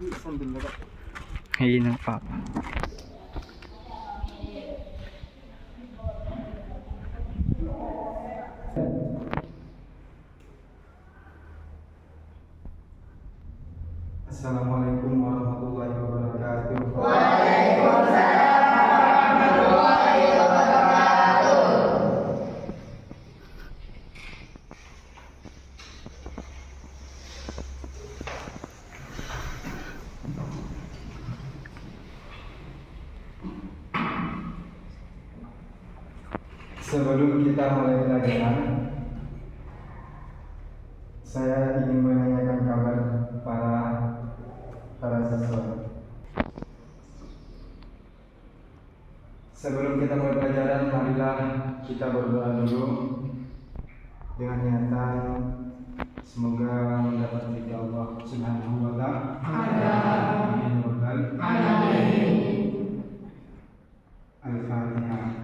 Ayun ang papa. Assalamualaikum warahmatullahi wabarakatuh. Waalaikumsalam warahmatullahi wabarakatuh. Sebelum kita mulai pelajaran, saya ingin menanyakan kabar para siswa. Sebelum kita mulai pelajaran, marilah kita berdoa dulu dengan niatan semoga mendapat ridha Allah Subhanahu wa Ta'ala. Amin. Al-Fatihah.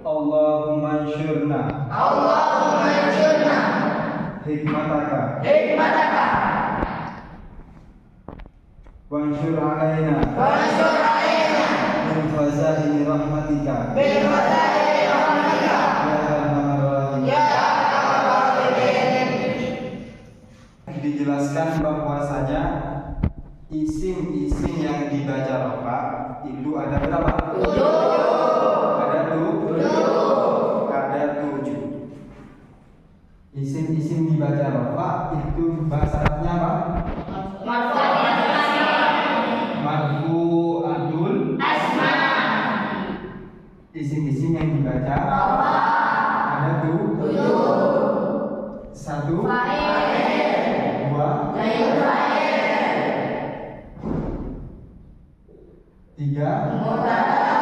Allahumma ansurna hikmataka wansur alaina min khazaini rahmatika ya arhamar rahimin. Dijelaskan bahwasanya isim-isim yang dibaca rafa itu ada berapa? 7. Isim-isim dibaca rafa itu bahasanya apa? Marfu'atul asma. Isim-isim yang dibaca rafa ada 7. 1 fa'il, 2 fa'il, 3 mubtada,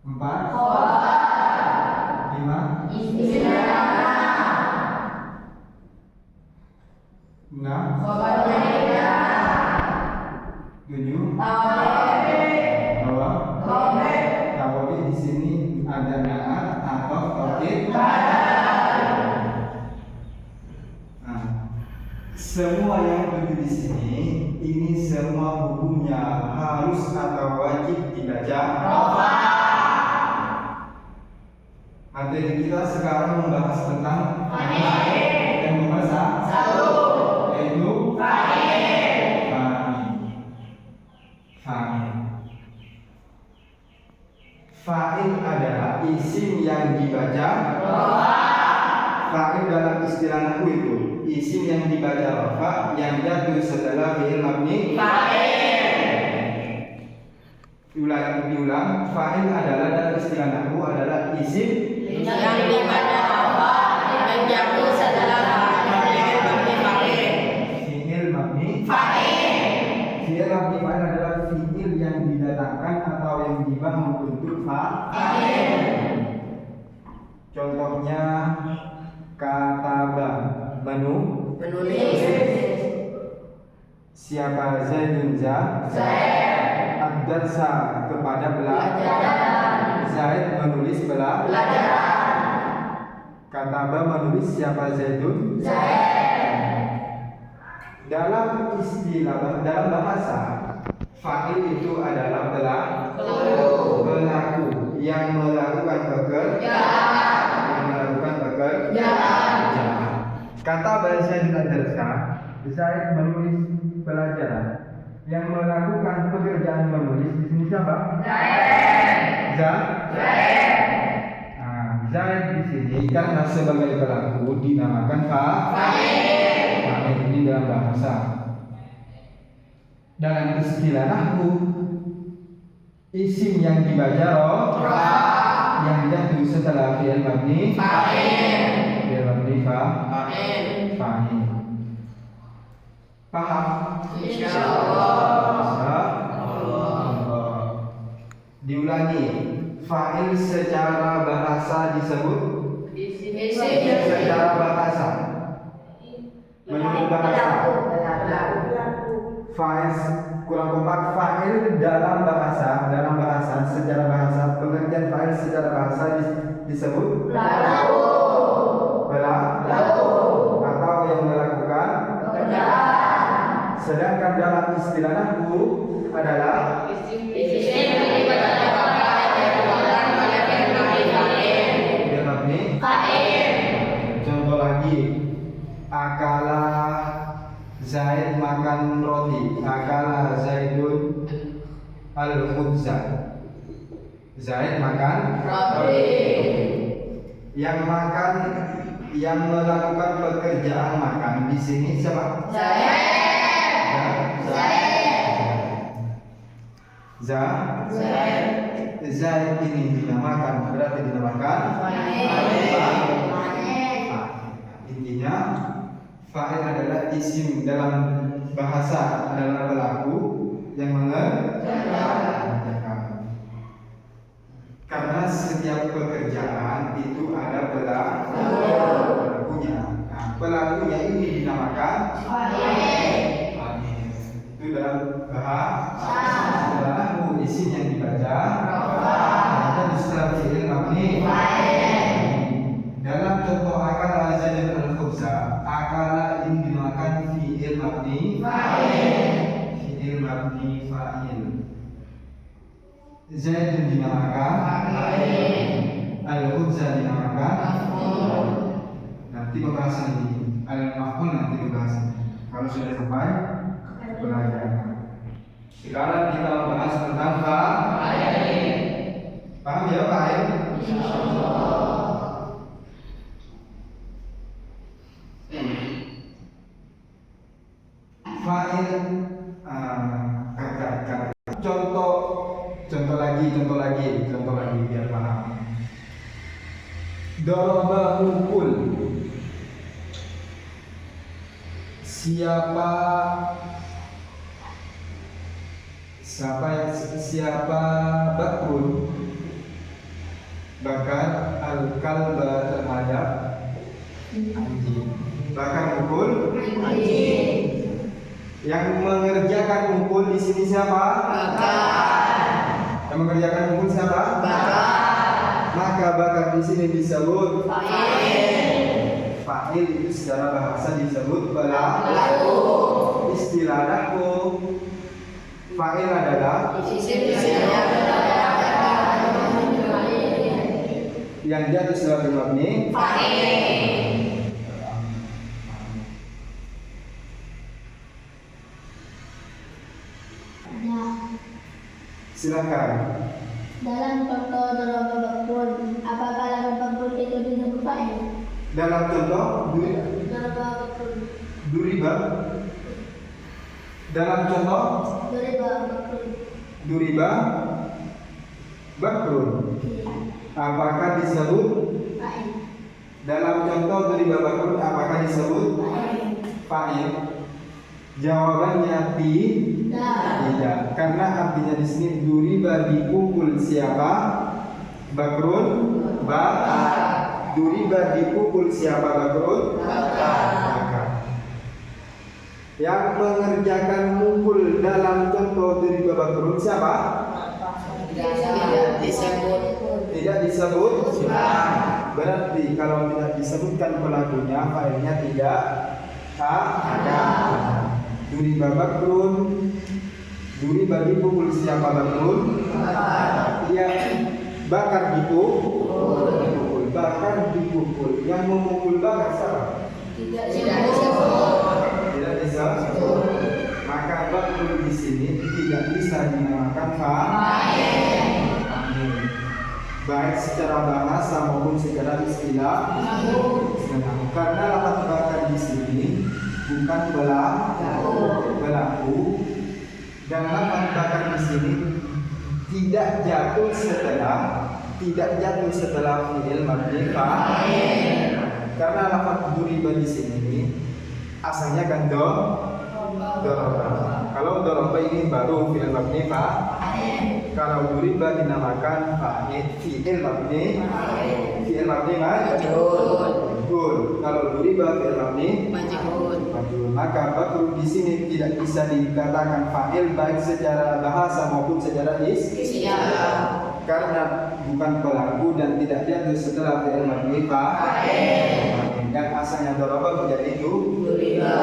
4 khabar, 5 isim kana, 6 khabar mubtada, 7 tawabih. Di sini ada naat atau taukid. Nah, semua yang ada di sini ini semua hukumnya harus atau wajib dibaca rafa. Materi kita sekarang membahas tentang yang membahas yaitu fa'il. Fa'il adalah isim yang dibaca rafa. Fa'il dalam istilah nahwu itu isim yang dibaca rafa yang jatuh setelah fi'il mabni diulang. Fa'il adalah dalam istilah nahwu adalah isim yang dibaca rafa yang jatuh setelah fi'il mabni fa'il. Fi'il mabni fa'il adalah fi'il yang didatangkan atau yang dibangun untuk fa'il. Contohnya kataba menulis. Siapa Zaidun Zaid ad-darsa kepada belajar. Zaid menulis belajar. Kataba menulis siapa Zaidun dalam istilah dalam bahasa fa'il itu adalah pelaku yang melakukan pekerjaan. Kata bahasa Zaidun ad-darsa Zaid menulis pelajaran. Yang melakukan pekerjaan menulis di sini siapa? Zaid di sini karena sebagai pelaku dinamakan fa'il ini dalam bahasa. Dalam istilah nahwu, isim yang dibaca yang jatuh setelah fi'il mabni fa'il. Paham? Insyaallah. Diulangi. Fa'il secara bahasa disebut secara bahasa. Menurut bahasa. Fa'il kurang kompak. Fa'il dalam bahasa secara bahasa, pengertian fa'il secara bahasa disebut atau yang melakukan pekerjaan. Sedangkan dalam istilah nahwu adalah contoh lagi, akala Zaid makan roti. Akala Zaidun al-khubza. Zaid makan roti. Yang makan, yang melakukan pekerjaan makan di sini siapa? Zaid ini dinamakan, berarti dinamakan intinya fa'il adalah isim dalam bahasa, adalah pelaku yang mengerjakan. Karena setiap pekerjaan itu ada pelakunya. Nah, pelakunya ini dinamakan fa'il. Itu dalam bahasa. Dalam isim yang dibaca ada istilah fi'il mabni. Dalam contoh akala Zaid al-khubza, akala ini dinamakan fi'il mabni fa'il. Zaid dinamakan al-khubza dinamakan nanti pembahasan ini. Al-maf'ul nanti pembahasan kalau sudah sampai pelajaran. Sekarang kita membahas tentang fa'il. Paham ya fa'il? Fa'il kata contoh lagi biar paham. Daraba mukul. Siapa Bakrun bakar al-kalba terhadap anjing. Bakar mukul anjing. Yang mengerjakan mukul di sini siapa? Yang mengerjakan mukul siapa? Maka bakar di sini disebut fa'il itu secara bahasa disebut pelaku. Istilah nahwu fa'il adalah yang jatuh sebagai mabni silakan. Dalam contoh daraba bakrun, apakah daraba bakrun itu disebut fa'il? Dalam contoh Daraba bakrun. duriba. Dalam contoh Daraba bakrun. duriba bakrun, apakah disebut Fa'il. dalam contoh duriba bakrun apakah disebut fa'il? Jawabannya tidak, karena artinya di sini duriba dipukul siapa? Bakrun bakar. Duriba dipukul siapa? Bakrun bakar. Yang mengerjakan mukul dalam contoh duriba bakrun siapa? Tidak disebut. Berarti kalau tidak disebutkan pelakunya, fa'ilnya tidak ada. Duriba bakrun, duriba dipukul siapa? Bakrun dia bakar dipukul. Bakar dipukul. Yang memukul bakar siapa? Tidak disebut. Tidak disebut. sini tidak bisa dinamakan fa'il. Baik secara bahasa maupun secara istilah. Karena lafaz bakar di sini bukan pelaku dan lafaz bakar di sini tidak jatuh setelah fi'il mabni fa'il. Karena lafaz duriba di sini asalnya kan doroba. Kalau doroba ini baru fi'il mabni fa'il. Kalau duriba dinamakan fi'il mabni majhul. Kalau duriba fi'il mabni majhul. Maka bakru di sini tidak bisa dikatakan fa'il baik secara bahasa maupun secara istilah. Karena bukan pelaku dan tidak jatuh setelah fi'il mabni fa'il. Dan asalnya doroba menjadi duriba.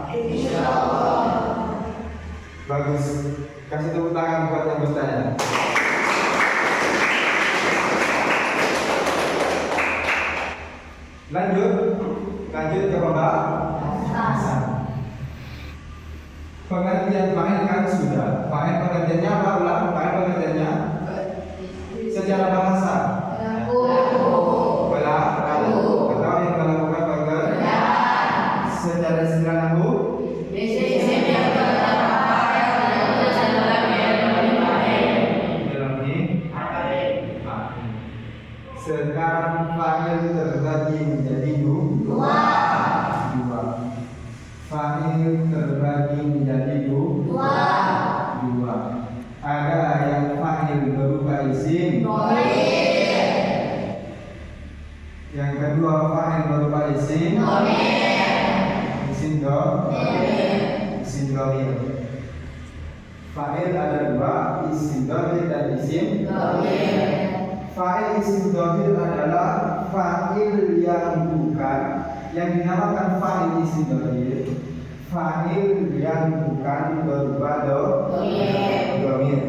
Insyaallah. Bagus. Kasih tepuk tangan buat yang bertanya. Lanjut ke pembahasan. Pengertian fa'il kan sudah. Fa'il pengertiannya apa? Ulang. Fa'il pengertiannya secara bahasa. Pelaku. Atau yang melakukan pekerjaan. Secara istilah nahwu. Sekarang fa'il terbagi menjadi dua. Fa'il terbagi menjadi dua. Ada yang fa'il berupa isim. Yang kedua fa'il berupa isim. Isim dhamir. Fa'il ada dua, isim dhamir dan isim dhamir. Fa'il isim dhamir adalah fa'il yang bukan, yang dinamakan fa'il isim dhamir. Fa'il yang bukan berupa dhamir.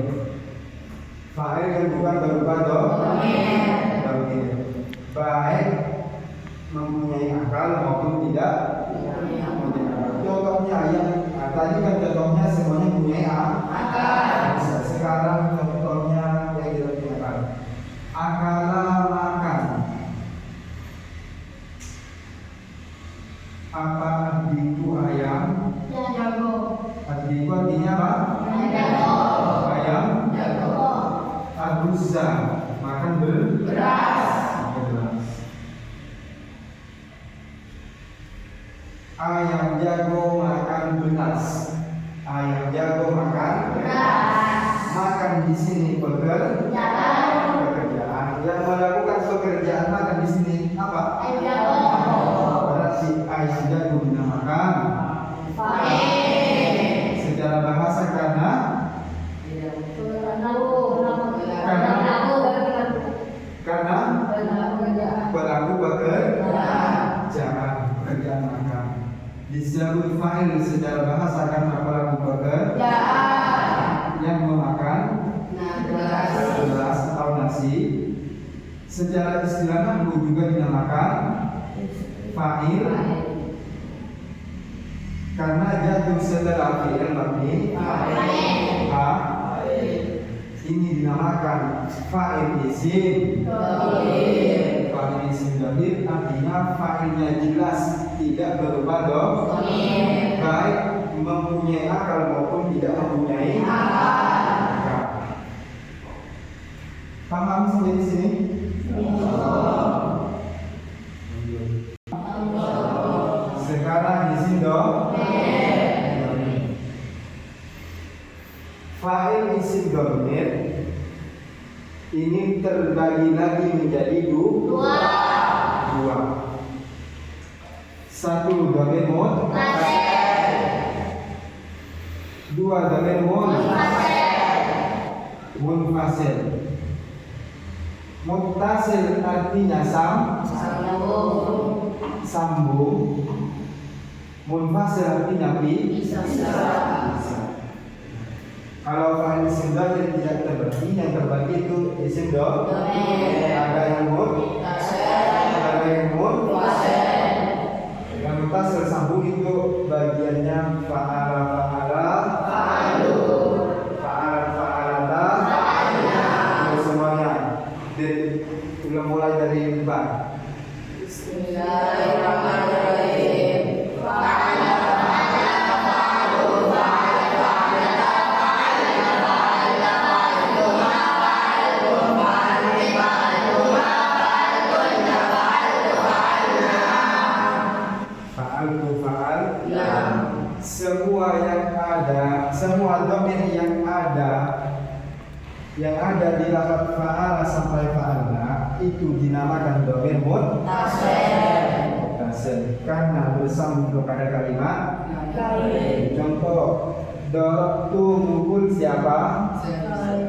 Fa'il yang bukan berupa dhamir. Baik mempunyai akal maupun tidak. Contohnya yang tadi kan contohnya semuanya mempunyai akal. Sekarang contohnya yang tidak punya akal. Akala makan. Apa adikku ayam? Adikku artinya apa? Ayam. Aguza makan beras. Ayam jago makan beras. Ayam jago makan beras. Makan di sini pekerjaan. Yang melakukan pekerjaan makan di sini apa? Berarti ayam jago dinamakan fa'il. Secara bahasa karena pelaku pekerjaan makan. Disebut fa'il secara bahasa karena pelaku pekerjaan yang memakan beras atau nasi. Secara istilah nahwu juga dinamakan fa'il karena jatuh setelah fi'il mabni ini dinamakan fa'il isim dhamir. Fa'il isim dhamir artinya fa'ilnya jelas, tidak berupa dhamir, baik mempunyai akal maupun tidak mempunyai akal. Paham sampai di sini? Sekarang isim dhamir. Fa'il isim dhamir ini terbagi lagi menjadi dua. Satu dhamir muttasil, dua dhamir munfasil. Muttasil artinya sambung. Munfasil artinya pisah. Kalau fa'il isim dhamir tidak terbagi, yang terbagi itu isim dhamir. Ada yang muttasil, ada yang munfasil. Yang muttasil sambung itu bagiannya coba. Bismillahirrahmanirrahim. Fa'ala fa'ala fa'alu fa'ala fa'ala fa'ala fa'ala fa'aluma fa'altum fa'alti fa'aluma fa'altunna fa'altu fa'alna. Fa'altu fa'al. Nah. Semua dhamir yang ada di lafaz fa'ala sampai fa'alna itu dinamakan dhamir muttasil karena bersambung kepada kalimat. Contoh, darabtu mukul siapa?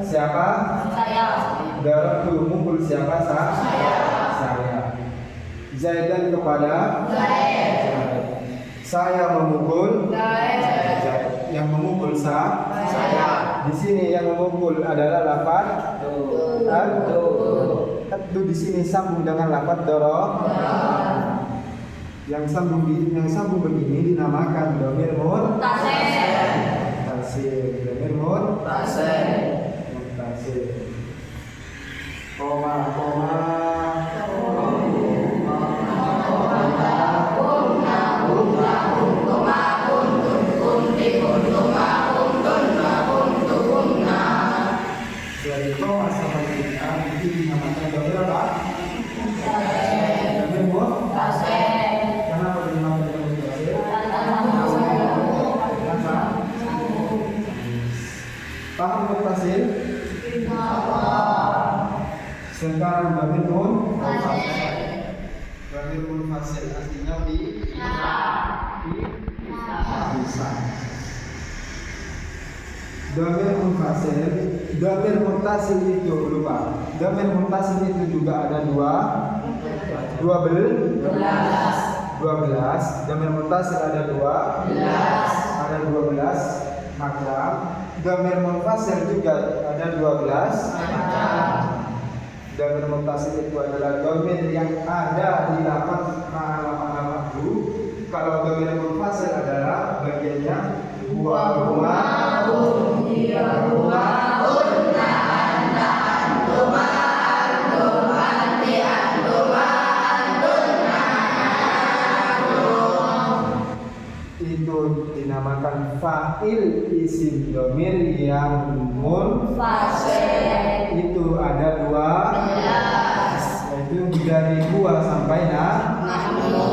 Siapa? Saya. Darabtu mukul siapa? Saya. Zaidan kepada Zaid. Saya memukul Zaid. yang memukul Saya. Di sini yang memukul adalah lafaz Adu di sini sambung dengan lafaz doro. Yang sambung begini dinamakan dhamir muttasil. Dhamir muttasil. Koma. Dari koma sampai kita itu dinamakan dhamir apa? Dhamir muttasil. Kenapa dinamakan dhamir muttasil? Kenapa? Paham muttasil? Sekarang dhamir munfasil artinya bisa. Dhamir muttasil itu lupa. Dhamir muttasil itu juga ada 12. Dhamir muttasil ada 12 macam. Dhamir munfasil juga ada 12 macam. Dhamir muttasil itu adalah dhamir yang ada di lafaz ma'al ma'du. Kalau dhamir munfasil adalah bagiannya huwa itu dinamakan fa'il isim dhamir yang munfasil. Itu ada 12, yaitu dari huwa sampai nahnu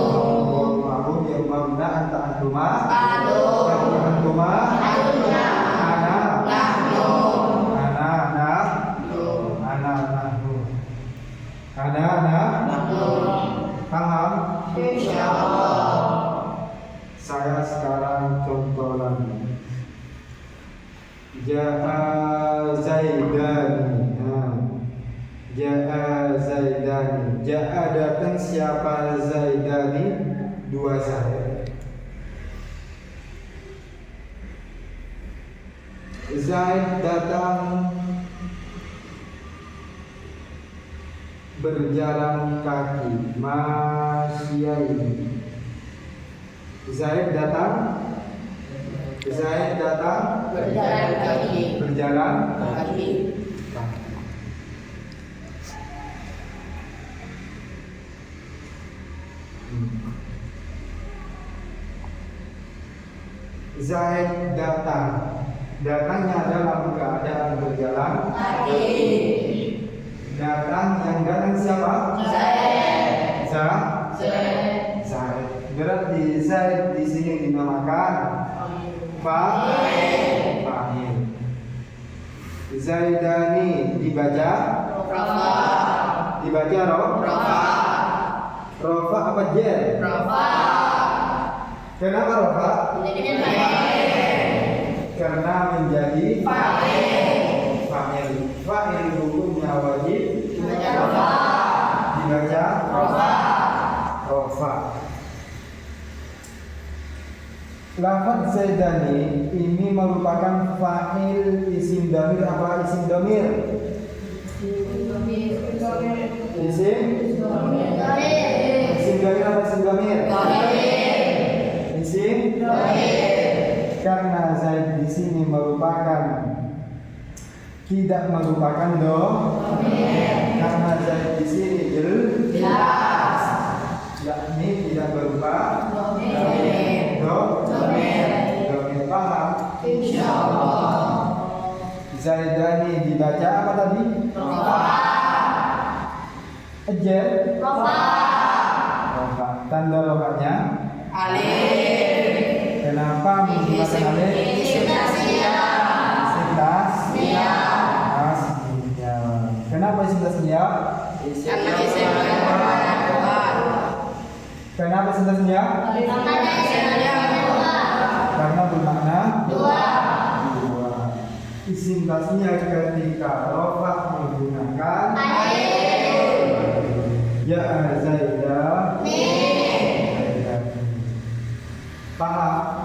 yang mabna anta antuma paham? Insyaallah. Saya sekarang contoh lagi. Ja'a Zaidani. Ja'a Zaidani. Ja'a datang siapa Zaidani? 2 Zaid. Zaid datang berjalan kaki, masyaini. Zaid datang berjalan kaki. Zaid datangnya dalam keadaan berjalan kaki. Datang siapa? Zaid. Berarti Zaid di sini dinamakan fa'il. Zaidani dibaca rofa apa jer? Kenapa rofa? Karena menjadi fa'il. Fa'il hukumnya wajib dibaca rofa. Lafaz Zaidani ini merupakan fa'il isim dhamir apa isim dhamir? Isim dhamir apa isim dhamir? Isim dhamir. Karena Zaid di sini merupakan tidak merupakan domir karena Zaid di sini jelas yakni tidak berupa domir. Domir paham? Insyaallah. Zaidani dibaca apa tadi? Ejer. Rofa. Tanda rofanya Alif. Kenapa menggunakan alif? Isim tasniah. Isim tasniah. Kenapa isim tasniah? Karena isim bermakna Kenapa isim tasniah? Karena bermakna dua. Isim tasniah ketika rofa menggunakan ya Zaidah. Paham?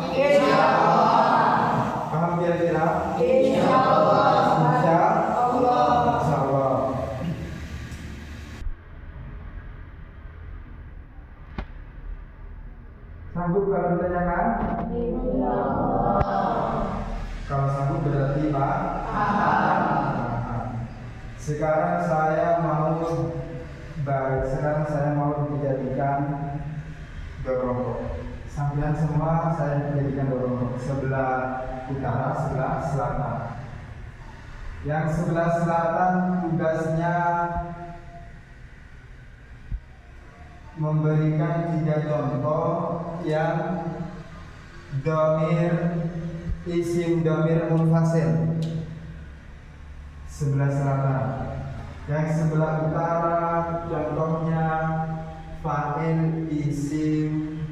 Paham kira-kira? Insyaallah. Sanggup kalau ditanyakan? Kalau sanggup berarti paham. Sekarang saya mau dijadikan dorongkok. Sambilan semua saya jadikan dorongkok. Sebelah utara, sebelah selatan. Yang sebelah selatan tugasnya memberikan 3 contoh yang domir isim domir munfasil. Sebelah selatan. Yang sebelah utara contohnya fa'il isim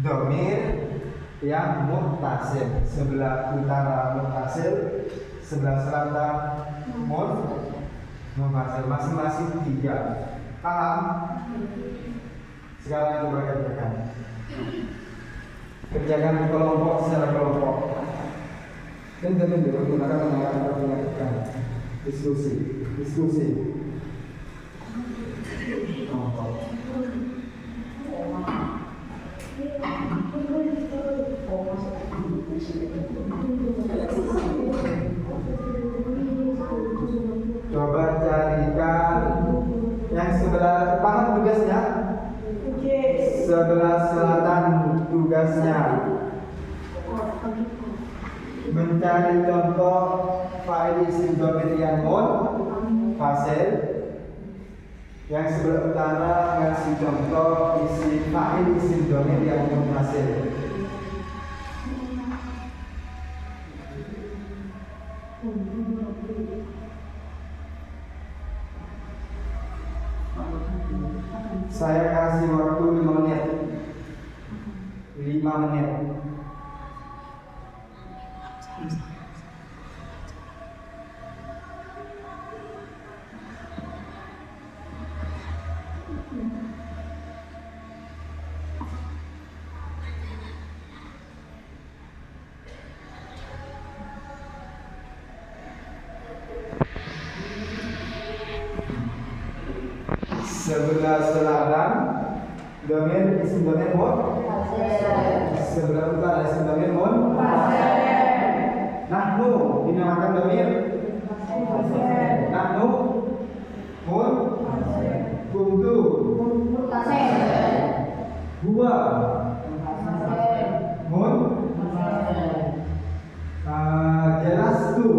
domir yang muttasil. Sebelah utara muttasil, sebelah selatan munfasil. Masing-masing 3. Paham? Sekarang coba kerjakan. Kerjakan kelompok secara kelompok. Dan menggunakan pengawasan diskusi. Kelompok. Coba carikan yang sebelah paham tugasnya. Sebelah selatan tugasnya mencari contoh fa'il isim domir yang munfasil. Yang sebelah utara ngasih contoh isim fa'il isim domir yang munfasil. Saya kasih waktu 5 menit. 5 menit. Sebelah selatan domir isim domir sebelah utara isim domir nahnu dinamakan domir nahnu kuntu huwa jalastu